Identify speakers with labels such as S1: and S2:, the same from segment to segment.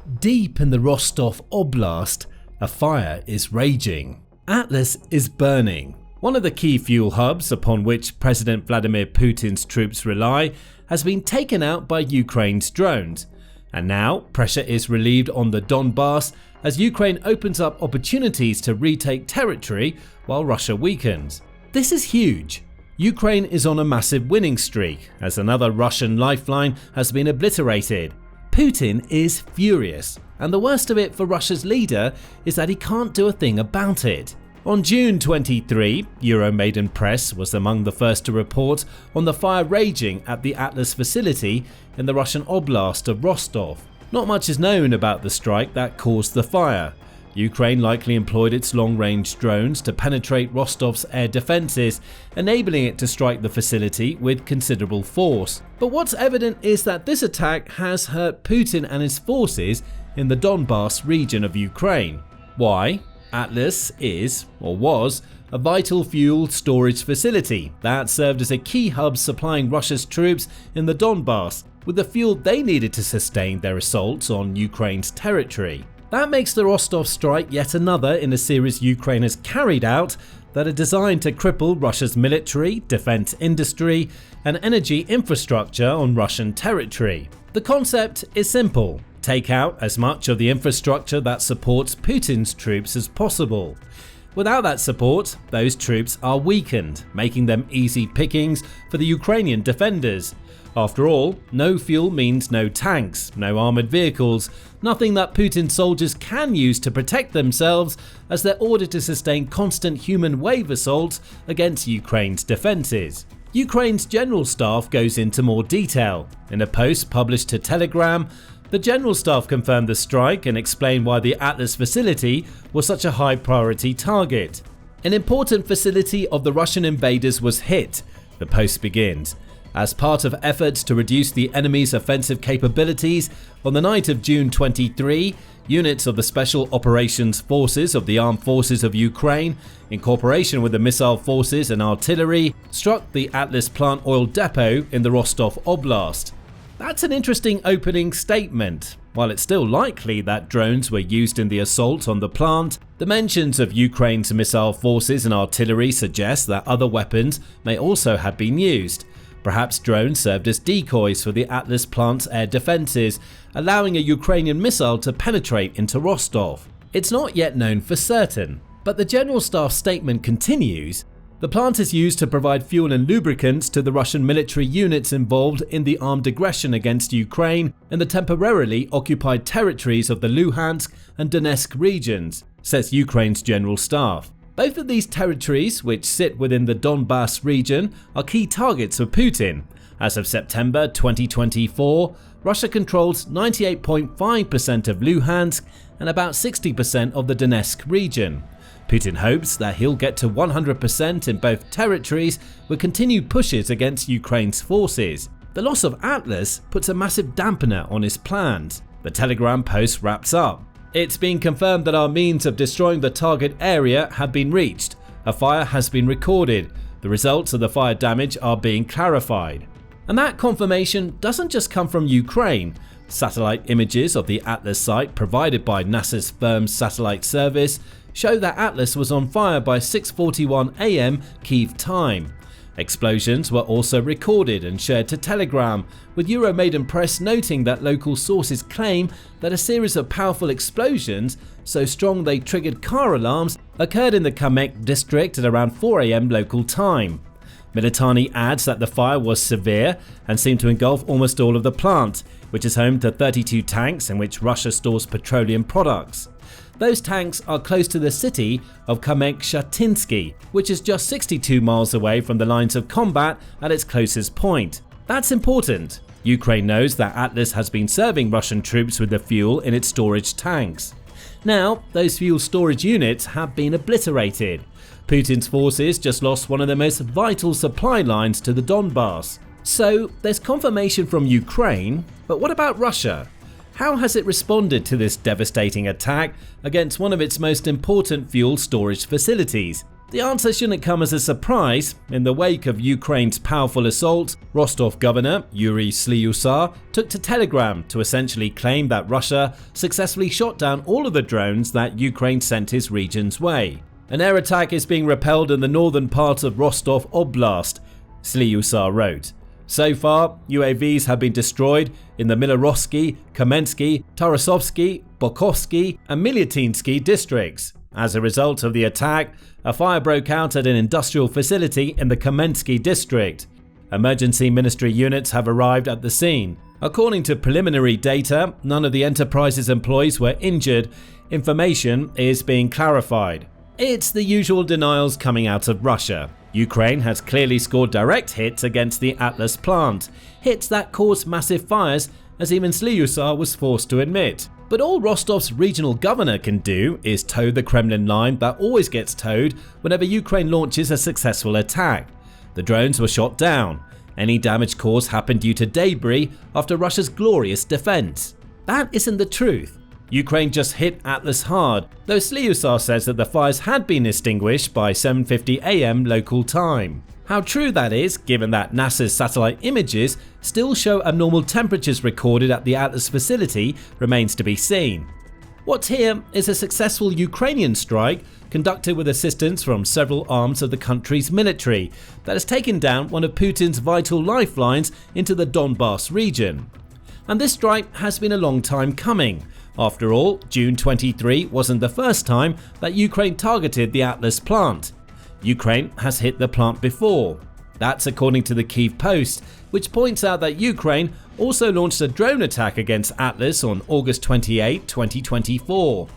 S1: Deep in the Rostov Oblast, a fire is raging. Atlas is burning. One of the key fuel hubs upon which President Vladimir Putin's troops rely has been taken out by Ukraine's drones. And now pressure is relieved on the Donbas as Ukraine opens up opportunities to retake territory while Russia weakens. This is huge. Ukraine is on a massive winning streak as another Russian lifeline has been obliterated. Putin is furious, and the worst of it for Russia's leader is that he can't do a thing about it. On June 23, Euromaidan Press was among the first to report on the fire raging at the Atlas facility in the Russian Oblast of Rostov. Not much is known about the strike that caused the fire. Ukraine likely employed its long-range drones to penetrate Rostov's air defenses, enabling it to strike the facility with considerable force. But what's evident is that this attack has hurt Putin and his forces in the Donbas region of Ukraine. Why? Atlas is, or was, a vital fuel storage facility that served as a key hub supplying Russia's troops in the Donbas with the fuel they needed to sustain their assaults on Ukraine's territory. That makes the Rostov strike yet another in a series Ukraine has carried out that are designed to cripple Russia's military, defense industry, and energy infrastructure on Russian territory. The concept is simple: take out as much of the infrastructure that supports Putin's troops as possible. Without that support, those troops are weakened, making them easy pickings for the Ukrainian defenders. After all, no fuel means no tanks, no armoured vehicles, nothing that Putin's soldiers can use to protect themselves as they're ordered to sustain constant human wave assaults against Ukraine's defences. Ukraine's General Staff goes into more detail. In a post published to Telegram, the General Staff confirmed the strike and explained why the Atlas facility was such a high priority target. An important facility of the Russian invaders was hit, the post begins. As part of efforts to reduce the enemy's offensive capabilities, on the night of June 23, units of the Special Operations Forces of the Armed Forces of Ukraine, in cooperation with the missile forces and artillery, struck the Atlas plant oil depot in the Rostov Oblast. That's an interesting opening statement. While it's still likely that drones were used in the assault on the plant, the mentions of Ukraine's missile forces and artillery suggest that other weapons may also have been used. Perhaps drones served as decoys for the Atlas plant's air defenses, allowing a Ukrainian missile to penetrate into Rostov. It's not yet known for certain, but the General Staff statement continues. The plant is used to provide fuel and lubricants to the Russian military units involved in the armed aggression against Ukraine in the temporarily occupied territories of the Luhansk and Donetsk regions, says Ukraine's General Staff. Both of these territories, which sit within the Donbas region, are key targets for Putin. As of September 2024, Russia controls 98.5% of Luhansk and about 60% of the Donetsk region. Putin hopes that he'll get to 100% in both territories with continued pushes against Ukraine's forces. The loss of Atlas puts a massive dampener on his plans. The Telegram post wraps up. It's been confirmed that our means of destroying the target area have been reached. A fire has been recorded. The results of the fire damage are being clarified. And that confirmation doesn't just come from Ukraine. Satellite images of the Atlas site provided by NASA's firm's satellite service show that Atlas was on fire by 6:41 AM Kyiv time. Explosions were also recorded and shared to Telegram, with Euromaidan Press noting that local sources claim that a series of powerful explosions, so strong they triggered car alarms, occurred in the Kyiv district at around 4 AM local time. Militani adds that the fire was severe and seemed to engulf almost all of the plant, which is home to 32 tanks in which Russia stores petroleum products. Those tanks are close to the city of Kyiv, which is just 62 miles away from the lines of combat at its closest point. That's important. Ukraine knows that Atlas has been serving Russian troops with the fuel in its storage tanks. Now, those fuel storage units have been obliterated. Putin's forces just lost one of the most vital supply lines to the Donbas. So, there's confirmation from Ukraine, but what about Russia? How has it responded to this devastating attack against one of its most important fuel storage facilities? The answer shouldn't come as a surprise. In the wake of Ukraine's powerful assault, Rostov governor Yuri Slyusar took to Telegram to essentially claim that Russia successfully shot down all of the drones that Ukraine sent his region's way. An air attack is being repelled in the northern part of Rostov Oblast, Slyusar wrote. So far, UAVs have been destroyed in the Milorovsky, Kamensky, Tarasovsky, Bokovsky and Milyatinsky districts. As a result of the attack, a fire broke out at an industrial facility in the Kamensky district. Emergency ministry units have arrived at the scene. According to preliminary data, none of the enterprise's employees were injured. Information is being clarified. It's the usual denials coming out of Russia. Ukraine has clearly scored direct hits against the Atlas plant, hits that caused massive fires, as even Slyusar was forced to admit. But all Rostov's regional governor can do is toe the Kremlin line that always gets towed whenever Ukraine launches a successful attack. The drones were shot down. Any damage caused happened due to debris after Russia's glorious defense. That isn't the truth. Ukraine just hit Atlas hard, though Slyusar says that the fires had been extinguished by 7:50 AM local time. How true that is, given that NASA's satellite images still show abnormal temperatures recorded at the Atlas facility, remains to be seen. What's here is a successful Ukrainian strike conducted with assistance from several arms of the country's military that has taken down one of Putin's vital lifelines into the Donbas region. And this strike has been a long time coming. After all, June 23 wasn't the first time that Ukraine targeted the Atlas plant. Ukraine has hit the plant before. That's according to the Kyiv Post, which points out that Ukraine also launched a drone attack against Atlas on August 28, 2024.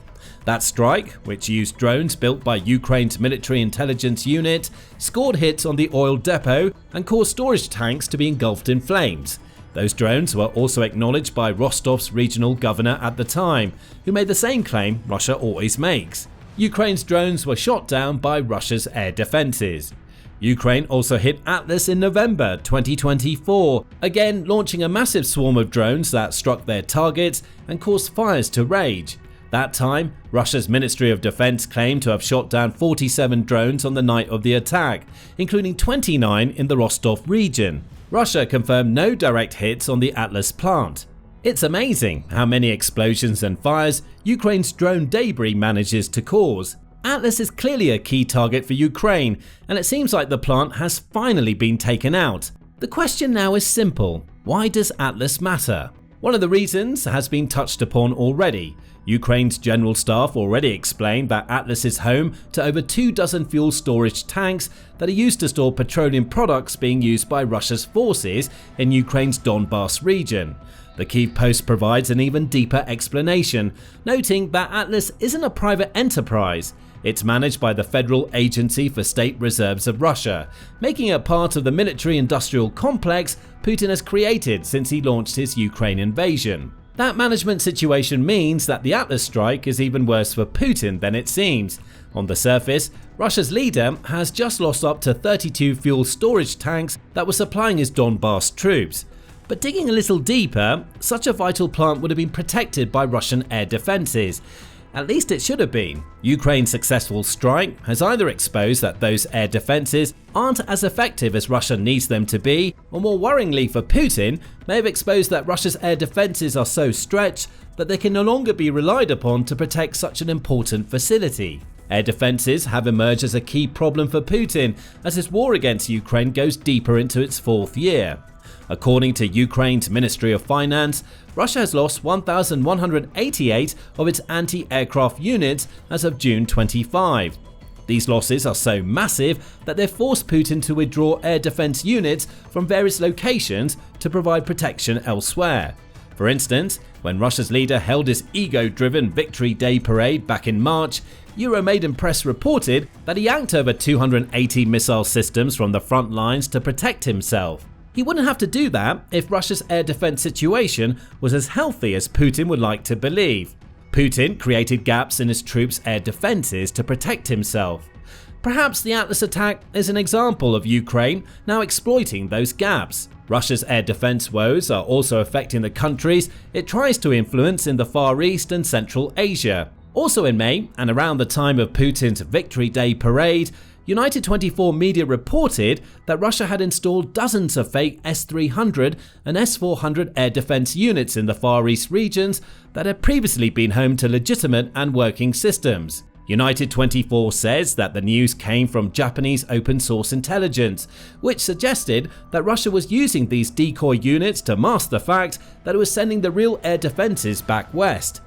S1: That strike, which used drones built by Ukraine's military intelligence unit, scored hits on the oil depot and caused storage tanks to be engulfed in flames. Those drones were also acknowledged by Rostov's regional governor at the time, who made the same claim Russia always makes. Ukraine's drones were shot down by Russia's air defenses. Ukraine also hit Atlas in November 2024, again launching a massive swarm of drones that struck their targets and caused fires to rage. That time, Russia's Ministry of Defense claimed to have shot down 47 drones on the night of the attack, including 29 in the Rostov region. Russia confirmed no direct hits on the Atlas plant. It's amazing how many explosions and fires Ukraine's drone debris manages to cause. Atlas is clearly a key target for Ukraine, and it seems like the plant has finally been taken out. The question now is simple: why does Atlas matter? One of the reasons has been touched upon already. Ukraine's general staff already explained that Atlas is home to over 24 fuel storage tanks that are used to store petroleum products being used by Russia's forces in Ukraine's Donbas region. The Kyiv Post provides an even deeper explanation, noting that Atlas isn't a private enterprise. It's managed by the Federal Agency for State Reserves of Russia, making it part of the military-industrial complex Putin has created since he launched his Ukraine invasion. That management situation means that the Atlas strike is even worse for Putin than it seems. On the surface, Russia's leader has just lost up to 32 fuel storage tanks that were supplying his Donbas troops. But digging a little deeper, such a vital plant would have been protected by Russian air defenses. At least it should have been. Ukraine's successful strike has either exposed that those air defenses aren't as effective as Russia needs them to be, or more worryingly for Putin, may have exposed that Russia's air defenses are so stretched that they can no longer be relied upon to protect such an important facility. Air defenses have emerged as a key problem for Putin as his war against Ukraine goes deeper into its fourth year. According to Ukraine's Ministry of Finance, Russia has lost 1,188 of its anti-aircraft units as of June 25. These losses are so massive that they've forced Putin to withdraw air defense units from various locations to provide protection elsewhere. For instance, when Russia's leader held his ego-driven Victory Day parade back in March, Euromaidan Press reported that he yanked over 280 missile systems from the front lines to protect himself. He wouldn't have to do that if Russia's air defense situation was as healthy as Putin would like to believe. Putin created gaps in his troops' air defenses to protect himself. Perhaps the Atlas attack is an example of Ukraine now exploiting those gaps. Russia's air defense woes are also affecting the countries it tries to influence in the Far East and Central Asia. Also in May, and around the time of Putin's Victory Day parade, United 24 media reported that Russia had installed dozens of fake S-300 and S-400 air defense units in the Far East regions that had previously been home to legitimate and working systems. United 24 says that the news came from Japanese open source intelligence, which suggested that Russia was using these decoy units to mask the fact that it was sending the real air defenses back west.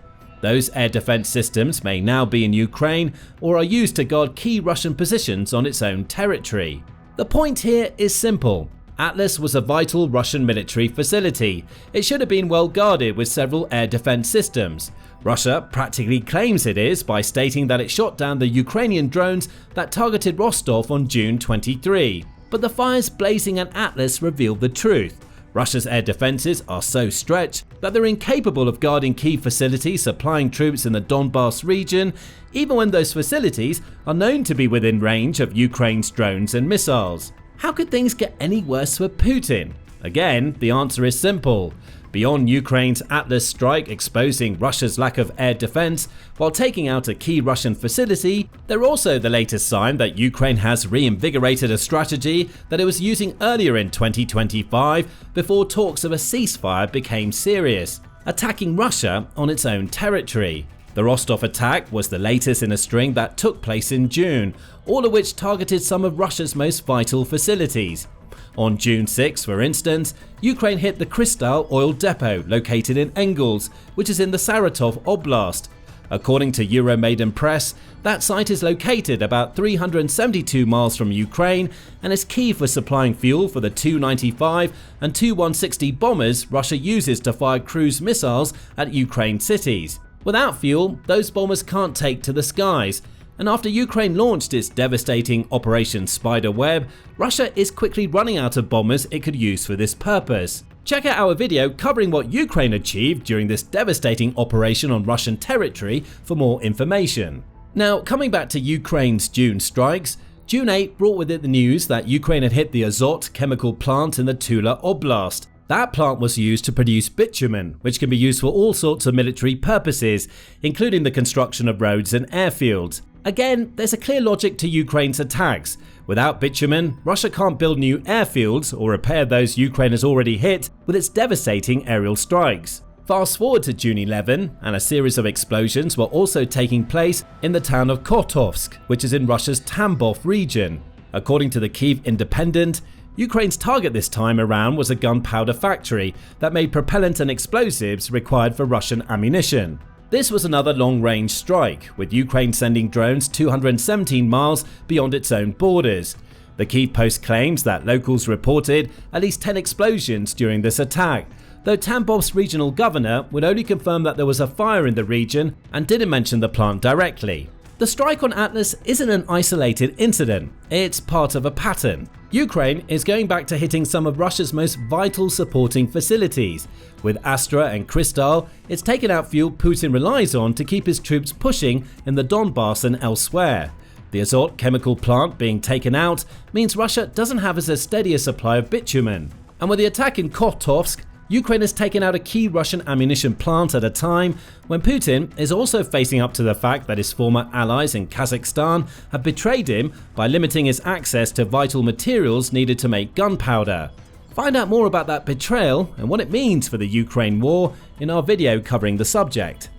S1: Those air defense systems may now be in Ukraine or are used to guard key Russian positions on its own territory. The point here is simple. Atlas was a vital Russian military facility. It should have been well guarded with several air defense systems. Russia practically claims it is by stating that it shot down the Ukrainian drones that targeted Rostov on June 23. But the fires blazing at Atlas reveal the truth. Russia's air defenses are so stretched that they're incapable of guarding key facilities supplying troops in the Donbas region, even when those facilities are known to be within range of Ukraine's drones and missiles. How could things get any worse for Putin? Again, the answer is simple. Beyond Ukraine's Atlas strike exposing Russia's lack of air defense while taking out a key Russian facility, they're also the latest sign that Ukraine has reinvigorated a strategy that it was using earlier in 2025 before talks of a ceasefire became serious, attacking Russia on its own territory. The Rostov attack was the latest in a string that took place in June, all of which targeted some of Russia's most vital facilities. On June 6, for instance, Ukraine hit the Kristall oil depot located in Engels, which is in the Saratov Oblast. According to Euromaidan Press, that site is located about 372 miles from Ukraine and is key for supplying fuel for the Tu-95 and Tu-160 bombers Russia uses to fire cruise missiles at Ukraine cities. Without fuel, those bombers can't take to the skies. And after Ukraine launched its devastating Operation Spiderweb, Russia is quickly running out of bombers it could use for this purpose. Check out our video covering what Ukraine achieved during this devastating operation on Russian territory for more information. Now, coming back to Ukraine's June strikes, June 8 brought with it the news that Ukraine had hit the Azot chemical plant in the Tula Oblast. That plant was used to produce bitumen, which can be used for all sorts of military purposes, including the construction of roads and airfields. Again, there's a clear logic to Ukraine's attacks. Without bitumen, Russia can't build new airfields or repair those Ukraine has already hit with its devastating aerial strikes. Fast forward to June 11, and a series of explosions were also taking place in the town of Kotovsk, which is in Russia's Tambov region. According to the Kyiv Independent, Ukraine's target this time around was a gunpowder factory that made propellant and explosives required for Russian ammunition. This was another long-range strike, with Ukraine sending drones 217 miles beyond its own borders. The Kyiv Post claims that locals reported at least 10 explosions during this attack, though Tambov's regional governor would only confirm that there was a fire in the region and didn't mention the plant directly. The strike on Atlas isn't an isolated incident, it's part of a pattern. Ukraine is going back to hitting some of Russia's most vital supporting facilities. With Astra and Kristall, it's taken out fuel Putin relies on to keep his troops pushing in the Donbas and elsewhere. The Azot chemical plant being taken out means Russia doesn't have as steady a supply of bitumen. And with the attack in Kotovsk, Ukraine has taken out a key Russian ammunition plant at a time when Putin is also facing up to the fact that his former allies in Kazakhstan have betrayed him by limiting his access to vital materials needed to make gunpowder. Find out more about that betrayal and what it means for the Ukraine war in our video covering the subject.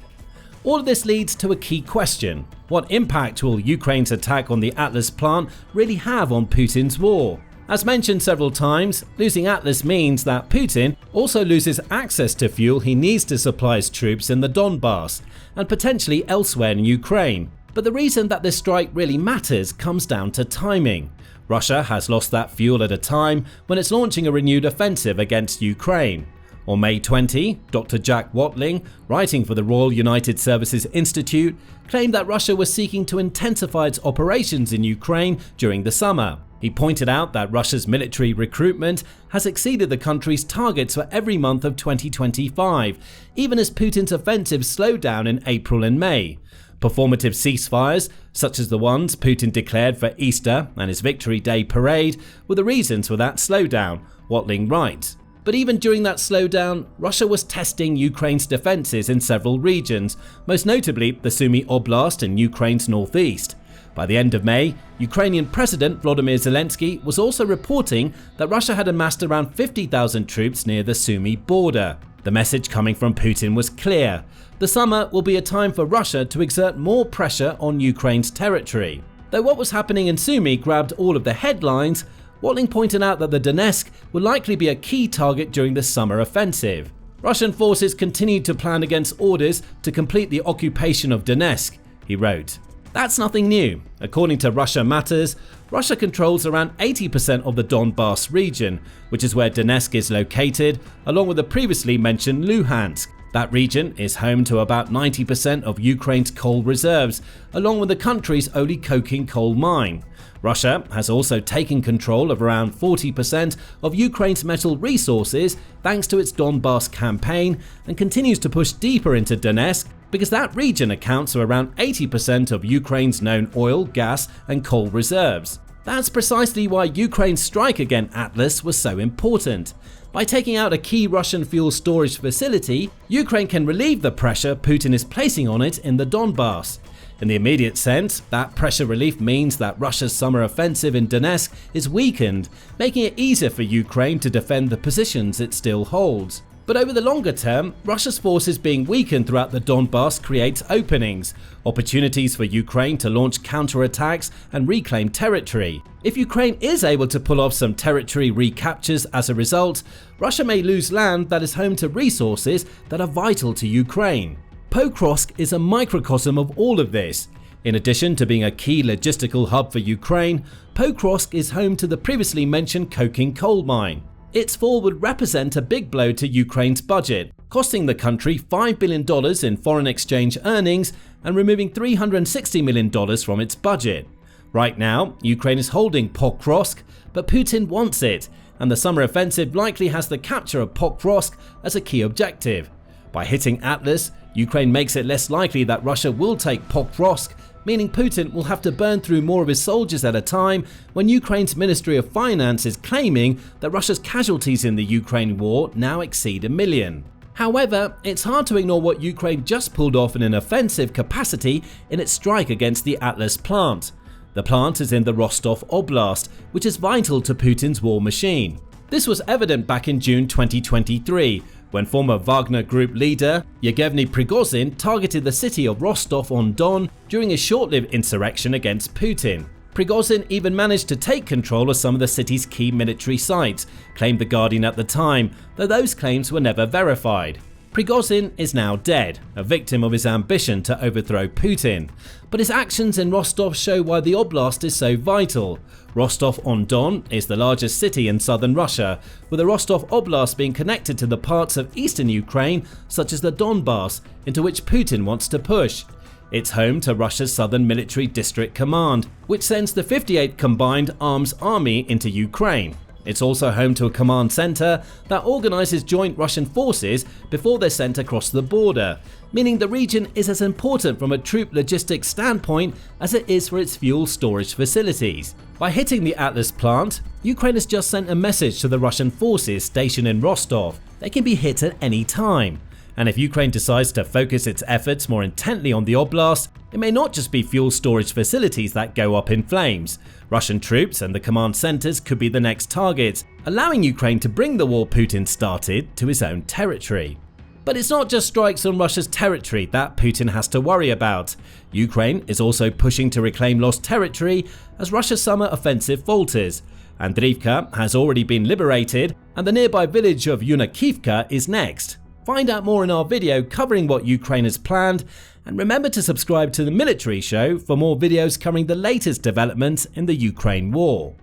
S1: All of this leads to a key question. What impact will Ukraine's attack on the Atlas plant really have on Putin's war? As mentioned several times, losing Atlas means that Putin also loses access to fuel he needs to supply his troops in the Donbas and potentially elsewhere in Ukraine. But the reason that this strike really matters comes down to timing. Russia has lost that fuel at a time when it's launching a renewed offensive against Ukraine. On May 20, Dr. Jack Watling, writing for the Royal United Services Institute, claimed that Russia was seeking to intensify its operations in Ukraine during the summer. He pointed out that Russia's military recruitment has exceeded the country's targets for every month of 2025, even as Putin's offensive slowed down in April and May. Performative ceasefires, such as the ones Putin declared for Easter and his Victory Day parade, were the reasons for that slowdown, Watling writes. But even during that slowdown, Russia was testing Ukraine's defenses in several regions, most notably the Sumy Oblast in Ukraine's northeast. By the end of May, Ukrainian President Volodymyr Zelensky was also reporting that Russia had amassed around 50,000 troops near the Sumy border. The message coming from Putin was clear: the summer will be a time for Russia to exert more pressure on Ukraine's territory. Though what was happening in Sumy grabbed all of the headlines, Watling pointed out that the Donetsk will likely be a key target during the summer offensive. Russian forces continued to plan against orders to complete the occupation of Donetsk, he wrote. That's nothing new. According to Russia Matters, Russia controls around 80% of the Donbas region, which is where Donetsk is located, along with the previously mentioned Luhansk. That region is home to about 90% of Ukraine's coal reserves, along with the country's only coking coal mine. Russia has also taken control of around 40% of Ukraine's metal resources thanks to its Donbas campaign, and continues to push deeper into Donetsk because that region accounts for around 80% of Ukraine's known oil, gas and coal reserves. That's precisely why Ukraine's strike against Atlas was so important. By taking out a key Russian fuel storage facility, Ukraine can relieve the pressure Putin is placing on it in the Donbas. In the immediate sense, that pressure relief means that Russia's summer offensive in Donetsk is weakened, making it easier for Ukraine to defend the positions it still holds. But over the longer term, Russia's forces being weakened throughout the Donbas creates openings, opportunities for Ukraine to launch counterattacks and reclaim territory. If Ukraine is able to pull off some territory recaptures as a result, Russia may lose land that is home to resources that are vital to Ukraine. Pokrovsk is a microcosm of all of this. In addition to being a key logistical hub for Ukraine, Pokrovsk is home to the previously mentioned coking coal mine. Its fall would represent a big blow to Ukraine's budget, costing the country $5 billion in foreign exchange earnings and removing $360 million from its budget. Right now, Ukraine is holding Pokrovsk, but Putin wants it, and the summer offensive likely has the capture of Pokrovsk as a key objective. By hitting Atlas, Ukraine makes it less likely that Russia will take Pokrovsk, meaning Putin will have to burn through more of his soldiers at a time when Ukraine's Ministry of Finance is claiming that Russia's casualties in the Ukraine war now exceed 1 million. However, it's hard to ignore what Ukraine just pulled off in an offensive capacity in its strike against the Atlas plant. The plant is in the Rostov Oblast, which is vital to Putin's war machine. This was evident back in June 2023, when former Wagner Group leader Yevgeny Prigozhin targeted the city of Rostov-on-Don during a short-lived insurrection against Putin. Prigozhin even managed to take control of some of the city's key military sites, claimed The Guardian at the time, though those claims were never verified. Prigozhin is now dead, a victim of his ambition to overthrow Putin. But his actions in Rostov show why the Oblast is so vital. Rostov-on-Don is the largest city in southern Russia, with the Rostov Oblast being connected to the parts of eastern Ukraine, such as the Donbas, into which Putin wants to push. It's home to Russia's Southern Military District Command, which sends the 58th Combined Arms Army into Ukraine. It's also home to a command center that organizes joint Russian forces before they're sent across the border, meaning the region is as important from a troop logistics standpoint as it is for its fuel storage facilities. By hitting the Atlas plant, Ukraine has just sent a message to the Russian forces stationed in Rostov. They can be hit at any time. And if Ukraine decides to focus its efforts more intently on the Oblast, it may not just be fuel storage facilities that go up in flames. Russian troops and the command centers could be the next targets, allowing Ukraine to bring the war Putin started to his own territory. But it's not just strikes on Russia's territory that Putin has to worry about. Ukraine is also pushing to reclaim lost territory as Russia's summer offensive falters. Andriivka has already been liberated, and the nearby village of Yunakivka is next. Find out more in our video covering what Ukraine has planned, and remember to subscribe to the Military Show for more videos covering the latest developments in the Ukraine war.